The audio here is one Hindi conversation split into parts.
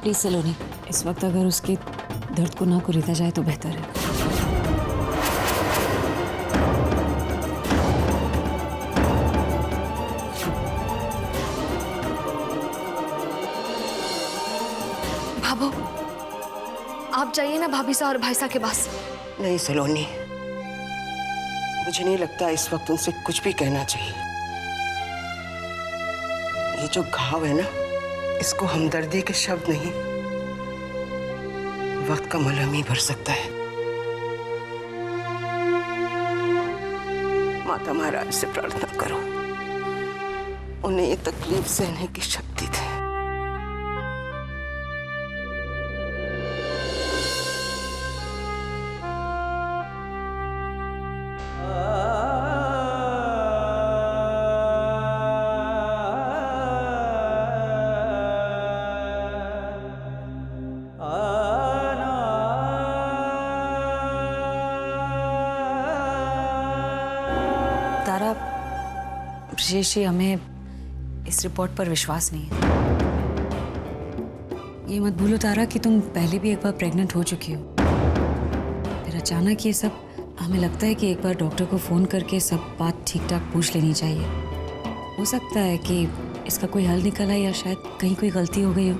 प्लीज सलोनी, इस वक्त अगर उसके दर्द को ना कुरेदा जाए तो बेहतर है। भाभो, आप जाइए ना भाभी सा और भाई सा के पास। नहीं सलोनी, मुझे नहीं लगता इस वक्त उनसे कुछ भी कहना चाहिए। ये जो घाव है ना, इसको हमदर्दी के शब्द नहीं, वक्त का मलहम ही भर सकता है। माता महाराज से प्रार्थना करो, उन्हें ये तकलीफ सहने की शक्ति दे। तारा, ब्रजेश जी, हमें इस रिपोर्ट पर विश्वास नहीं है। ये मत भूलो तारा कि तुम पहले भी एक बार प्रेग्नेंट हो चुकी हो। फिर अचानक ये सब, हमें लगता है कि एक बार डॉक्टर को फ़ोन करके सब बात ठीक ठाक पूछ लेनी चाहिए। हो सकता है कि इसका कोई हल निकल आए या शायद कहीं कोई गलती हो गई हो।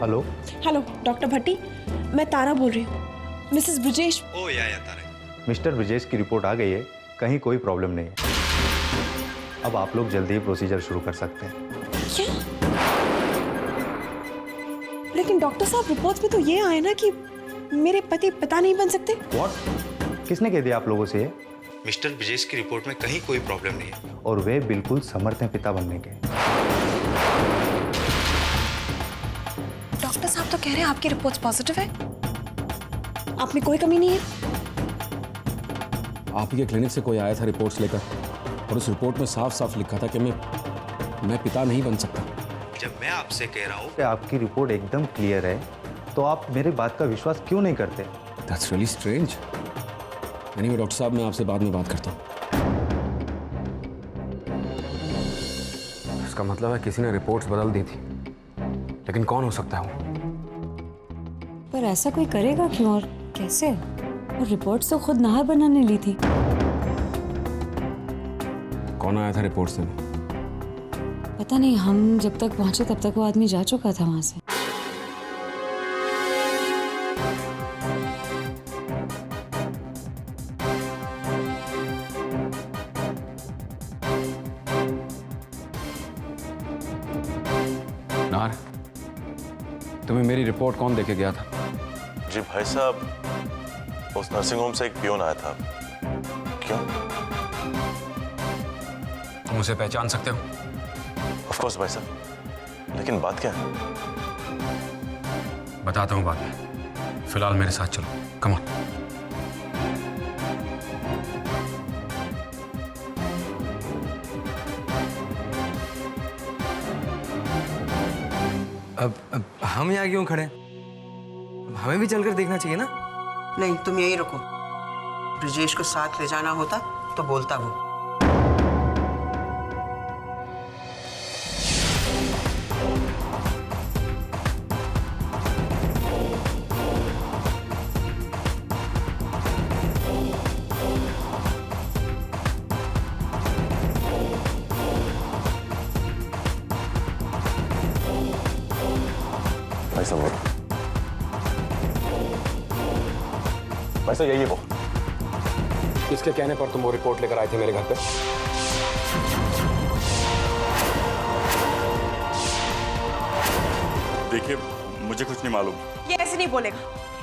हेलो हेलो डॉक्टर भट्टी, मैं तारा बोल रही हूँ। मिसेस ब्रजेश। ओ या तारा। मिस्टर ब्रजेश की रिपोर्ट आ गई है, कहीं कोई प्रॉब्लम नहीं है। अब आप लोग जल्दी ही प्रोसीजर शुरू कर सकते हैं। क्या? लेकिन डॉक्टर साहब, रिपोर्ट्स में तो ये आया ना कि मेरे पति पिता नहीं बन सकते। व्हाट? किसने कह दिया आप लोगों से ये? मिस्टर ब्रजेश की रिपोर्ट में कहीं कोई प्रॉब्लम नहीं है और वे बिल्कुल समर्थ हैं पिता बनने के। डॉक्टर साहब तो कह रहे हैं आपकी रिपोर्ट्स पॉजिटिव है, आप में कोई कमी नहीं है। आप ही के क्लिनिक से कोई आया था रिपोर्ट्स लेकर और उस रिपोर्ट में साफ साफ लिखा था कि मैं पिता नहीं बन सकता। जब मैं आपसे कह रहा हूँ कि आपकी रिपोर्ट एकदम क्लियर है, तो आप मेरी बात का विश्वास क्यों नहीं करते? That's really strange. Anyway doctor साहब, मैं आपसे बाद में बात करता हूँ। इसका मतलब है किसी ने रिपोर्ट्स बदल दी थी, लेकिन कौन हो सकता है वो? पर ऐसा कोई करेगा क्यों और कैसे? और रिपोर्ट्स तो खुद नाहर बनाने ली थी। कौन आया था रिपोर्ट्स देने? पता नहीं, हम जब तक पहुंचे तब तक वो आदमी जा चुका था वहां से। नार, तुम्हें मेरी रिपोर्ट कौन देके गया था? जी भाई साहब, उस नर्सिंग होम से एक पियोन आया था। क्यों? तुम उसे पहचान सकते हो? ऑफ कोर्स भाई साहब, लेकिन बात क्या है? बताता हूँ बाद में, फिलहाल मेरे साथ चलो। Come on. अब हम यहाँ क्यों खड़े हैं? हमें भी चलकर देखना चाहिए ना। नहीं, तुम यही रुको। ब्रजेश को साथ ले जाना होता तो बोलता वो। भाई साहब, भाई साहब यही है वो। किसके कहने पर तुम वो रिपोर्ट लेकर आए थे मेरे घर पे? देखिए, मुझे कुछ नहीं मालूम। ये ऐसे नहीं बोलेगा,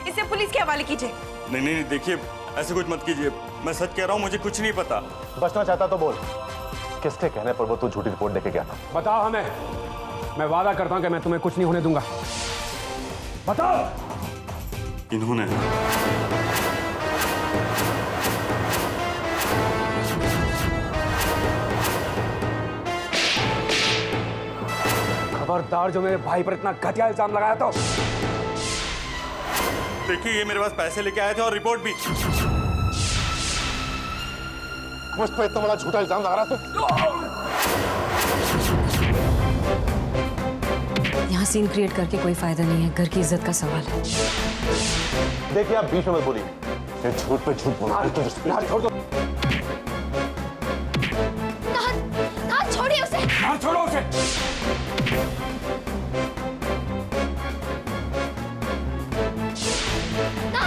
इसे पुलिस के हवाले कीजिए। नहीं नहीं, देखिए ऐसे कुछ मत कीजिए, मैं सच कह रहा हूँ, मुझे कुछ नहीं पता। बचना चाहता तो बोल, किसके कहने पर वो तू झूठी रिपोर्ट देके गया था? बताओ हमें, मैं वादा करता हूं कि मैं तुम्हें कुछ नहीं होने दूंगा। बताओ। इन्होंने खबरदार जो मेरे भाई पर इतना घटिया इल्जाम लगाया तो देखिए ये मेरे पास पैसे लेके आए थे और रिपोर्ट भी। मुझ पर इतना बड़ा झूठा इल्जाम लगा रहा था। यहाँ सीन क्रिएट करके कोई फायदा नहीं है, घर की इज्जत का सवाल है। देखिए आप बीच में मत बोलिए, ये झूठ पे झूठ बोल रहा है। छोड़ दो। छोड़िए उसे। छोड़ो उसे।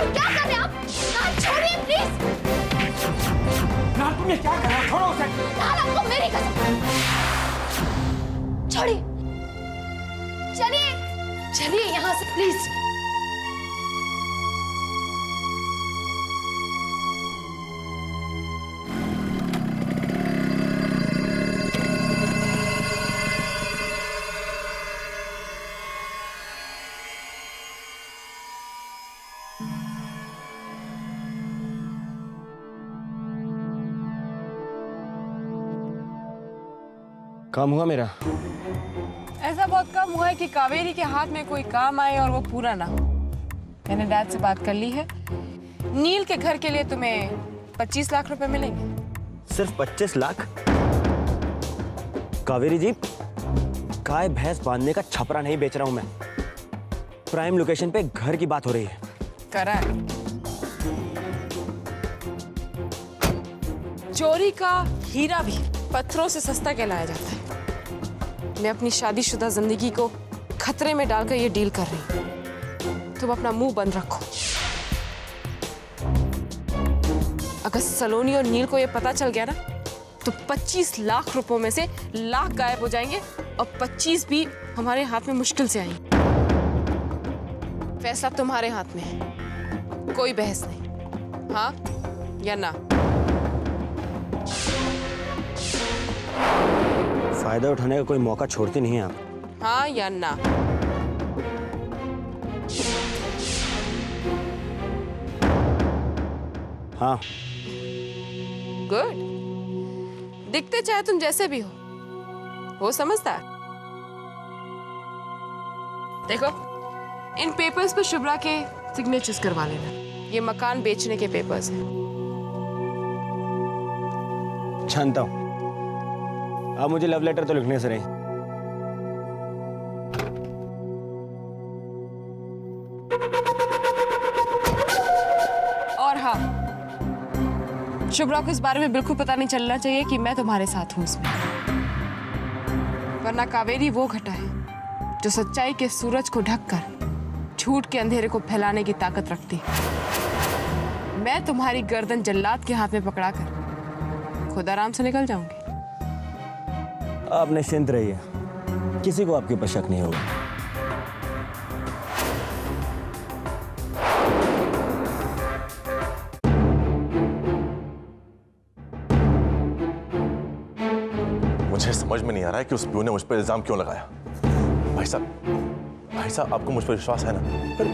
क्या कर रहे हैं आप? छोड़िए प्लीज। तुम ये क्या कर रहे हो? छोड़ो उसे। आपको मेरी कसम। छोड़िए, चलिए चलिए यहाँ से प्लीज। काम हुआ मेरा? ऐसा बहुत कम हुआ है कि कावेरी के हाथ में कोई काम आए और वो पूरा ना हो। मैंने डैड से बात कर ली है। नील के घर के लिए तुम्हें 25 लाख रुपए मिलेंगे। सिर्फ 25 लाख? कावेरी जी, गाय भैंस बांधने का छपरा नहीं बेच रहा हूं मैं। प्राइम लोकेशन पे घर की बात हो रही है। करा चोरी का हीरा भी पत्थरों से सस्ता कहलाया जाता है। मैं अपनी शादीशुदा जिंदगी को खतरे में डालकर ये डील कर रही हूँ। तुम अपना मुंह बंद रखो। अगर सलोनी और नील को ये पता चल गया ना, तो 25 लाख रुपयों में से लाख गायब हो जाएंगे और 25 भी हमारे हाथ में मुश्किल से आएंगे। फैसला तुम्हारे हाथ में है, कोई बहस नहीं। हाँ या ना? फायदा उठाने का कोई मौका छोड़ती नहीं है आप। हाँ या ना? हाँ। गुड। दिखते चाहे तुम जैसे भी हो समझदार। देखो, इन पेपर्स पे शुभ्रा के सिग्नेचर्स करवा लेना। ये मकान बेचने के पेपर्स हैं। जानता हूं। आप मुझे लव लेटर तो लिखने से नहीं। और हाँ, शुभ्रा को इस बारे में बिल्कुल पता नहीं चलना चाहिए कि मैं तुम्हारे साथ हूं इसमें। वरना कावेरी वो घटा है जो सच्चाई के सूरज को ढककर झूठ के अंधेरे को फैलाने की ताकत रखती है। मैं तुम्हारी गर्दन जल्लाद के हाथ में पकड़ाकर खुद आराम से निकल जाऊंगी। आप निश्चिंत रहिए, किसी को आपके ऊपर शक नहीं होगा। मुझे समझ में नहीं आ रहा है कि उस प्यू ने मुझ पर इल्जाम क्यों लगाया। भाई साहब आपको मुझ पर विश्वास है ना? पर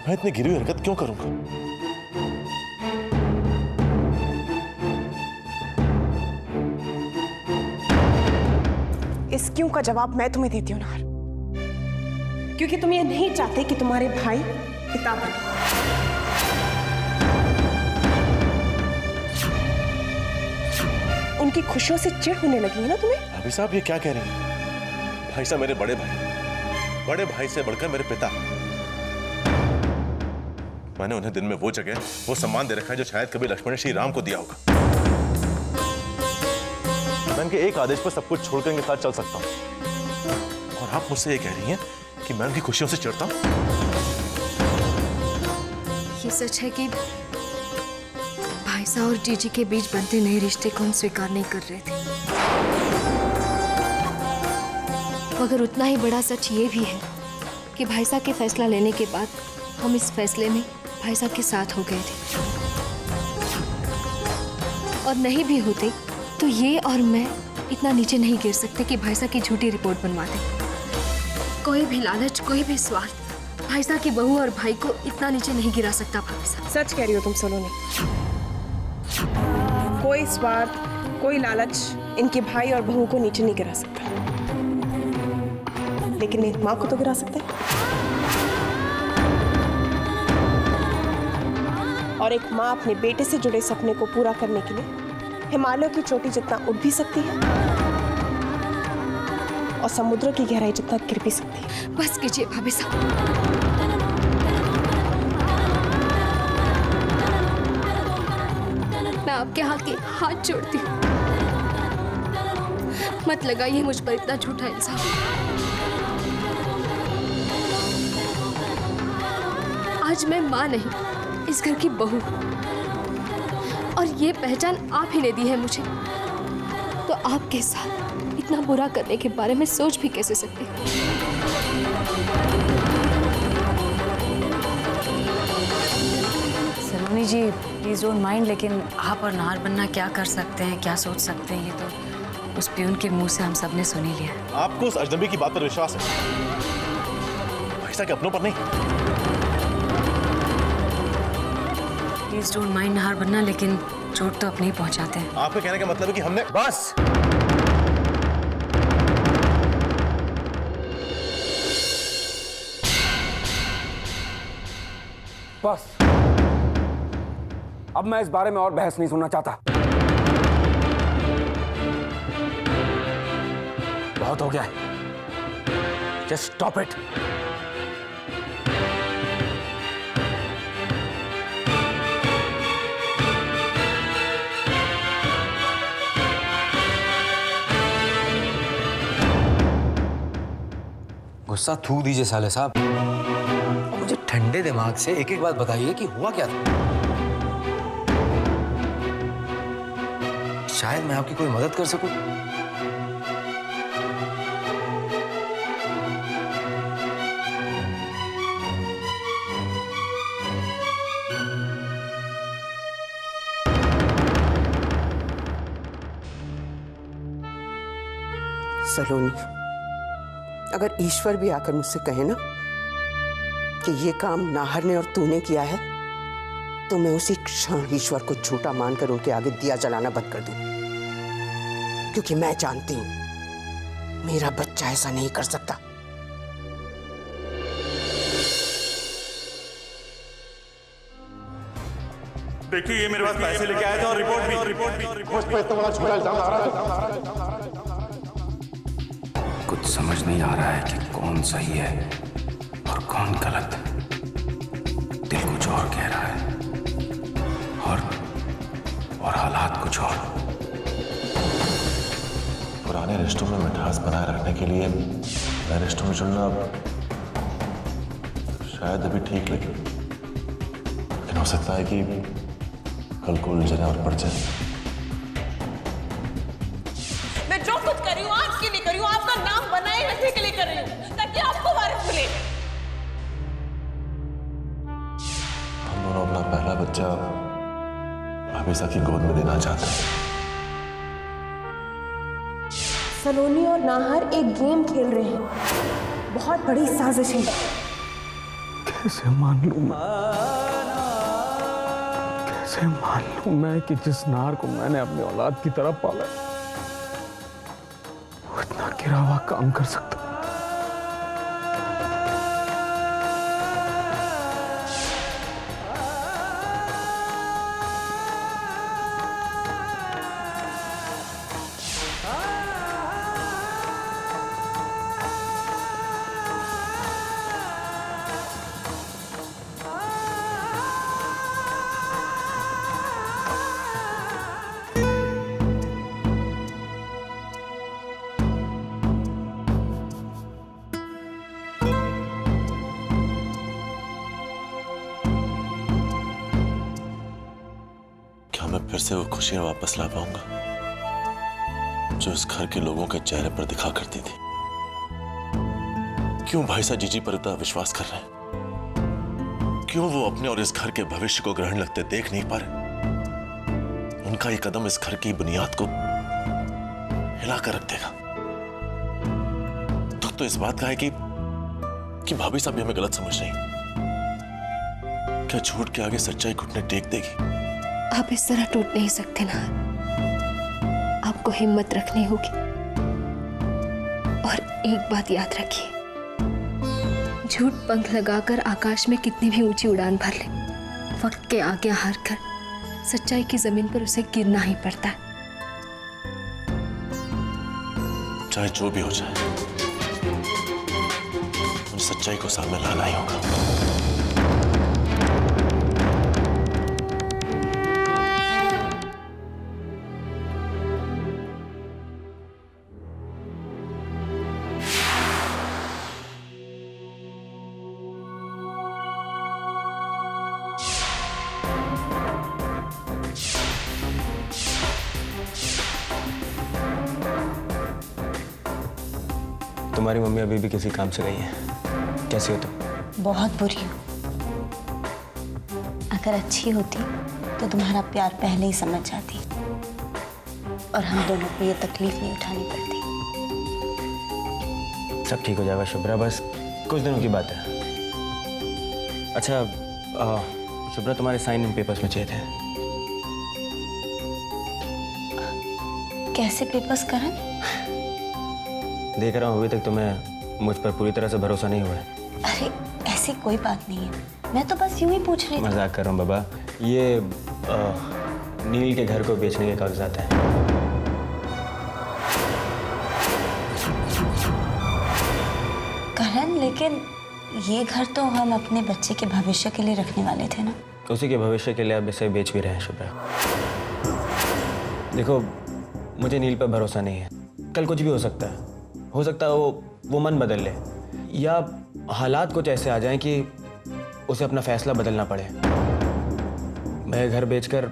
मैं इतनी गिरी हुई हरकत क्यों करूंगा? इस क्यों का जवाब मैं तुम्हें देती हूँ नार, क्योंकि तुम ये नहीं चाहते कि तुम्हारे भाई पिता बने। उनकी खुशियों से चिढ़ होने लगी है ना तुम्हें? भाभी साहब ये क्या कह रहे हैं? भाई साहब मेरे बड़े भाई से बढ़कर मेरे पिता। मैंने उन्हें दिन में वो जगह, वो सम्मान दे रखा है जो शायद कभी लक्ष्मण ने श्री राम को दिया होगा। मैं उनके एक आदेश पर सब कुछ छोड़कर इनके साथ चल सकता हूँ, और आप मुझसे ये कह रही हैं कि मैं उनकी खुशियों से चिढ़ता हूँ? ये सच है कि भाईसा और जीजी के बीच बनते नए रिश्ते को हम स्वीकार नहीं कर रहे थे, मगर उतना ही बड़ा सच ये भी है कि भाईसा के फैसला लेने के बाद हम इस फैसले में भाईसा के साथ हो गए थे, और नहीं भी होते तो ये और मैं इतना नीचे नहीं गिर सकते कि भाईसा की झूठी रिपोर्ट बनवा दें। कोई भी लालच, कोई भी स्वार्थ भाईसा की बहू और भाई को इतना नीचे नहीं गिरा सकता। भाईसा सच कह रही हो तुम सलोनी। कोई स्वार्थ, कोई लालच इनके भाई और बहू को नीचे नहीं गिरा सकता, लेकिन एक माँ को तो गिरा सकता है। और एक माँ अपने बेटे से जुड़े सपने को पूरा करने के लिए हिमालय की चोटी जितना उठ भी सकती है और समुद्र की गहराई जितना गिर भी सकती है। बस कीजिए भाभी साहब, मैं आपके आगे हाथ जोड़ती हूँ, मत लगाइए मुझ पर इतना झूठा इल्जाम। आज मैं माँ नहीं, इस घर की बहू, और ये पहचान आप ही ने दी है मुझे, तो आपके साथ इतना बुरा करने के बारे में सोच भी कैसे सकती हूँ। सलोनी जी प्लीज डोंट माइंड, लेकिन आप और नाहर बनना क्या कर सकते हैं, क्या सोच सकते हैं, ये तो उस प्यून के मुंह से हम सब ने सुन ही लिया। आपको उस अजनबी की बात पर विश्वास है, भाईसा के अपनों पर नहीं। प्लीज डोंट माइंड नाहर बनना, लेकिन चोट तो अपने ही पहुंचाते हैं। आपके कहने का मतलब है कि हमने बस बस, अब मैं इस बारे में और बहस नहीं सुनना चाहता। बहुत हो गया है, जस्ट स्टॉप इट। गुस्सा थूक दीजिए साले साहब, और मुझे ठंडे दिमाग से एक एक बात बताइए कि हुआ क्या था। शायद मैं आपकी कोई मदद कर सकूं। सलोनी, अगर ईश्वर भी आकर मुझसे कहे ना कि ये काम नाहर ने और तूने किया है, तो मैं उसी क्षण ईश्वर को झूठा मानकर उनके आगे दिया जलाना बंद कर दूं, क्योंकि मैं जानती हूं मेरा बच्चा ऐसा नहीं कर सकता। देखिए ये मेरे पास पैसे लेके आए थे और रिपोर्ट मुझ पे इतना बड़ा झूठा इल्जाम लगा रहा है। कुछ समझ नहीं आ रहा है कि कौन सही है और कौन गलत। दिल कुछ और कह रहा है और हालात कुछ और। पुराने रिश्तों में मिठास बनाए रखने के लिए नए रिश्तों में चुनना शायद अभी ठीक लगे, लेकिन हो सकता है कि कल को उलझने और बढ़ जाए। मैं जो कुछ कर रही हूँ आज के लिए कर रही हूँ, आपका नाम बनाए रखने के लिए कर रही हूँ, ताकि आपको वारिस मिले। हम दोनों अपना पहला बच्चा भाभीसा की गोद में देना चाहते हैं। सलोनी और नाहर एक गेम खेल रहे हैं, बहुत बड़ी साजिश है। कैसे मान लूं मैं कि जिस नार को मैंने अपनी औलाद की तरह पाला वो इतना गिरा हुआ काम कर सकता। फिर से वो खुशियां वापस ला पाऊंगा जो इस घर के लोगों के चेहरे पर दिखा करती थी। क्यों भाईसा जीजी पर इतना विश्वास कर रहे हैं? क्यों वो अपने और इस घर के भविष्य को ग्रहण लगते देख नहीं पा रहे? उनका ये कदम इस घर की बुनियाद को हिलाकर रख देगा। दुख तो इस बात का है कि भाभी साहब भी हमें गलत समझ रही। क्या झूठ के आगे सच्चाई घुटने टेक देगी? आप इस तरह टूट नहीं सकते ना, आपको हिम्मत रखनी होगी। और एक बात याद रखिए, झूठ पंख लगाकर आकाश में कितनी भी ऊंची उड़ान भर ले, वक्त के आगे हार कर सच्चाई की जमीन पर उसे गिरना ही पड़ता है। चाहे जो भी हो जाए, उस सच्चाई को सामने लाना ही होगा। तुम्हारी मम्मी अभी भी किसी काम से गई है। कैसी हो तुम? बहुत बुरी हूँ। अगर अच्छी होती तो तुम्हारा प्यार पहले ही समझ जाती और हम दोनों को ये तकलीफ नहीं उठानी पड़ती। सब ठीक हो जाएगा शुभ्रा, बस कुछ दिनों की बात है। अच्छा शुभ्रा, तुम्हारे साइन इन पेपर्स में चाहिए थे। कैसे पेपर्स करण? देख रहा हूँ अभी तक तुम्हें मुझ पर पूरी तरह से भरोसा नहीं हुआ है। अरे ऐसी कोई बात नहीं है, मैं तो बस यूं ही पूछ रही थी। मजाक कर रहा हूँ बाबा। ये नील के घर को बेचने के कागजात हैं। करण, लेकिन ये घर तो हम अपने बच्चे के भविष्य के लिए रखने वाले थे ना। उसी के भविष्य के लिए अब इसे बेच भी रहे हैं शुभ्रा। देखो, मुझे नील पर भरोसा नहीं है। कल कुछ भी हो सकता है। हो सकता है वो मन बदल ले, या हालात कुछ ऐसे आ जाएं कि उसे अपना फैसला बदलना पड़े। मैं घर बेचकर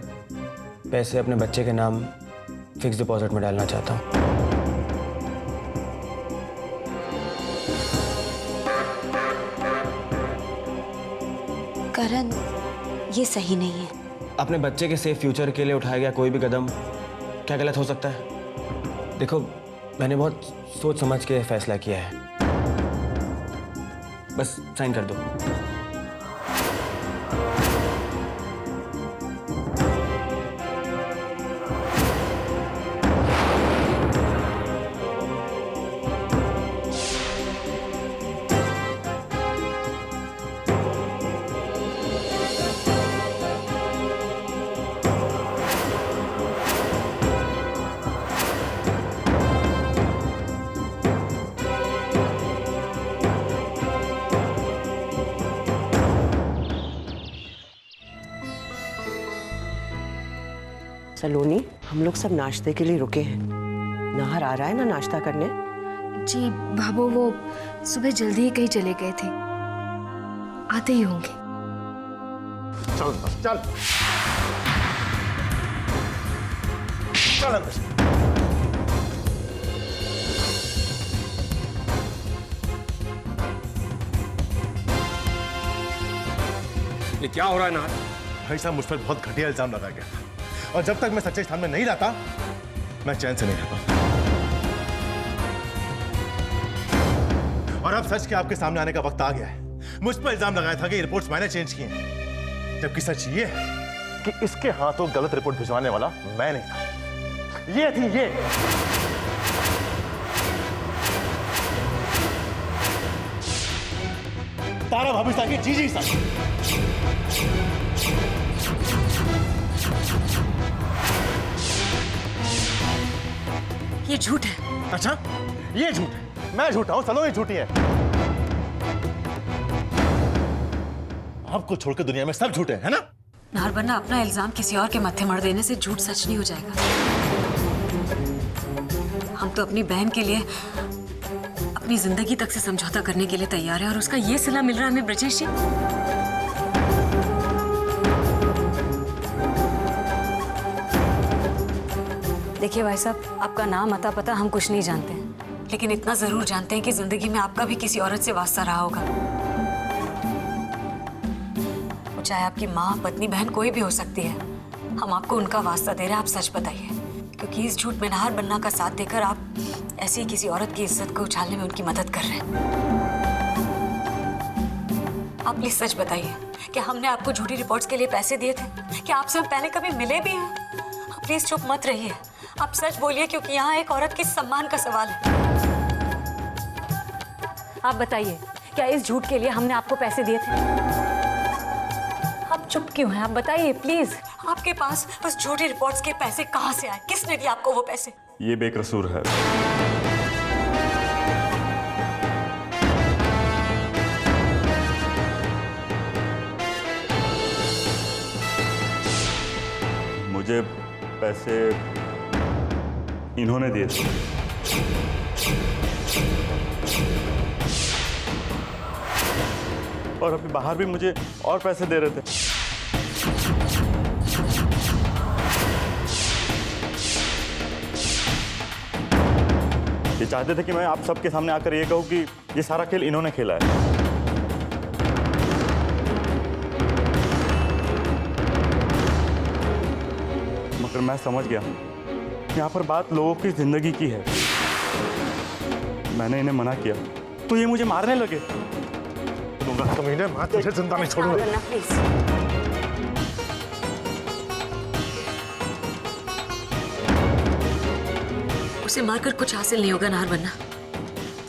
पैसे अपने बच्चे के नाम फिक्स डिपॉजिट में डालना चाहता हूँ। करण, ये सही नहीं है। अपने बच्चे के सेफ फ्यूचर के लिए उठाया गया कोई भी कदम क्या गलत हो सकता है? देखो, मैंने बहुत सोच समझ के फैसला किया है। बस साइन कर दो। सलोनी, हम लोग सब नाश्ते के लिए रुके हैं। नाहर आ रहा है ना नाश्ता करने? जी बाबू, वो सुबह जल्दी ही कहीं चले गए थे, आते ही होंगे। चल बस, चल चल अंदर। ये क्या हो रहा है नाहर? भाई साहब, मुझ पर बहुत घटिया इल्जाम लगाया गया था, और जब तक मैं सच्चाई सामने नहीं लाता, मैं चैन से नहीं रह पाता। और अब सच के आपके सामने आने का वक्त आ गया है। मुझ पर इल्जाम लगाया था कि रिपोर्ट्स मैंने चेंज की हैं, जबकि सच ये है कि इसके हाथों गलत रिपोर्ट भिजवाने वाला मैं नहीं था। ये थी ये। तारा भाभी साहब की जीजी साहब। ये झूठ है। अच्छा, ये झूठ है? मैं झूठा हूं? सलोनी झूठी है। आपको छोड़कर दुनिया में सब झूठे हैं, है ना? नाहर बन्ना, अपना इल्जाम किसी और के माथे मर देने से झूठ सच नहीं हो जाएगा। हम तो अपनी बहन के लिए अपनी जिंदगी तक से समझौता करने के लिए तैयार है, और उसका ये सिला मिल रहा है हमें ब्रजेश जी। देखिए भाई साहब, आपका नाम अता पता हम कुछ नहीं जानते हैं, लेकिन इतना जरूर जानते हैं कि जिंदगी में आपका भी किसी औरत से वास्ता रहा होगा। वो चाहे आपकी माँ, पत्नी, बहन कोई भी हो सकती है। हम आपको उनका वास्ता दे रहे हैं, आप सच बताइए, क्योंकि इस झूठ में नाहर बन्ना का साथ देकर आप ऐसी ही किसी औरत की इज्जत को उछालने में उनकी मदद कर रहे हैं। आप प्लीज सच बताइए, क्या हमने आपको झूठी रिपोर्ट्स के लिए पैसे दिए थे? क्या आपसे हम पहले कभी मिले भी हैं? आप प्लीज चुप मत रहिए, आप सच बोलिए, क्योंकि यहाँ एक औरत के सम्मान का सवाल है। आप बताइए, क्या इस झूठ के लिए हमने आपको पैसे दिए थे? आप चुप क्यों हैं आप? बताइए प्लीज। आपके पास उस झूठी रिपोर्ट्स के पैसे कहाँ से आए? किसने दिया आपको वो पैसे? ये बेकसूर है। मुझे पैसे इन्होंने दिए थे। और अभी बाहर भी मुझे और पैसे दे रहे थे। ये चाहते थे कि मैं आप सबके सामने आकर ये कहूं कि ये सारा खेल इन्होंने खेला है। मगर मैं समझ गया यहाँ पर बात लोगों की जिंदगी की है। मैंने इन्हें मना किया तो ये मुझे मारने लगे। कमीने, मैं तुझे जिंदा नहीं छोड़ूंगा। उसे मारकर कुछ हासिल नहीं होगा नाहर वरना।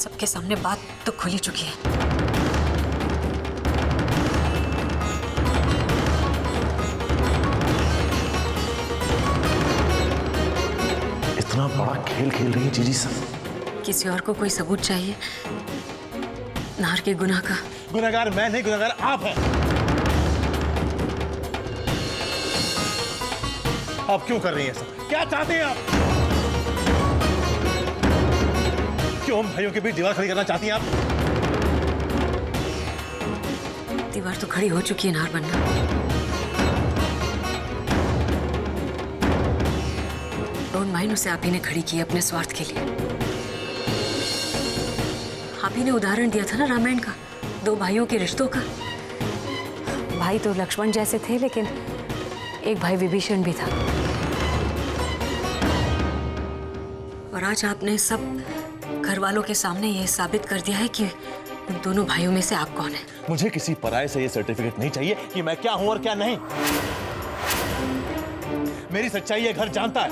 सबके सामने बात तो खुली चुकी है। इतना बड़ा खेल खेल रही है जीजी सब। किसी और को कोई सबूत चाहिए नाहर के गुनाह का। गुनहगार मैं नहीं, गुनहगार आप हैं। आप क्यों कर रही हैं सब? क्या चाहते हैं आप? क्यों हम भाइयों के बीच दीवार खड़ी करना चाहती हैं आप? दीवार तो खड़ी हो चुकी है नाहर वरना। डोंट माइंड उसे आप ही ने खड़ी की अपने स्वार्थ के लिए। आप ही ने उदाहरण दिया था ना रामायण का, दो भाइयों के रिश्तों का। भाई तो लक्ष्मण जैसे थे लेकिन एक भाई विभीषण भी था। और आज आपने सब घर वालों के सामने ये साबित कर दिया है कि उन दोनों भाइयों में से आप कौन है। मुझे किसी पराये से ये सर्टिफिकेट नहीं चाहिए कि मैं क्या हूं और क्या नहीं। मेरी सच्चाई ये घर जानता है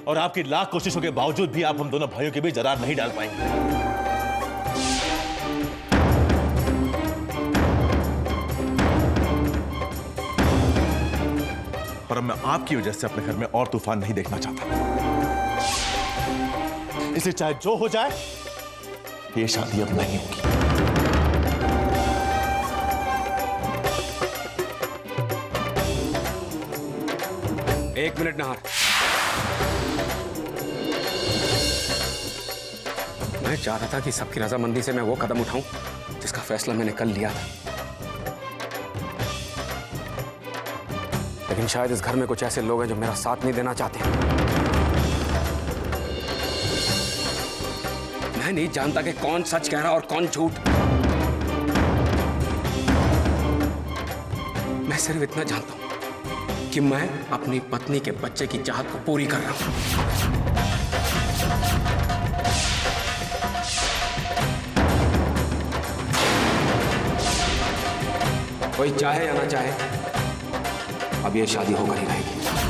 और आपकी लाख कोशिशों के बावजूद भी आप हम दोनों भाइयों के बीच दरार नहीं डाल पाएंगे। और अब मैं आपकी वजह से अपने घर में और तूफान नहीं देखना चाहता। इसलिए चाहे जो हो जाए, ये शादी अब नहीं होगी। एक मिनट नाहर, मैं चाहता था कि सबकी रजामंदी से मैं वो कदम उठाऊं जिसका फैसला मैंने कल लिया था। लेकिन शायद इस घर में कुछ ऐसे लोग हैं जो मेरा साथ नहीं देना चाहते हैं। मैं नहीं जानता कि कौन सच कह रहा और कौन झूठ। मैं सिर्फ इतना जानता हूं कि मैं अपनी पत्नी के बच्चे की चाहत को पूरी कर रहा हूं। कोई चाहे या ना चाहे, अब ये शादी होकर ही रहेगी।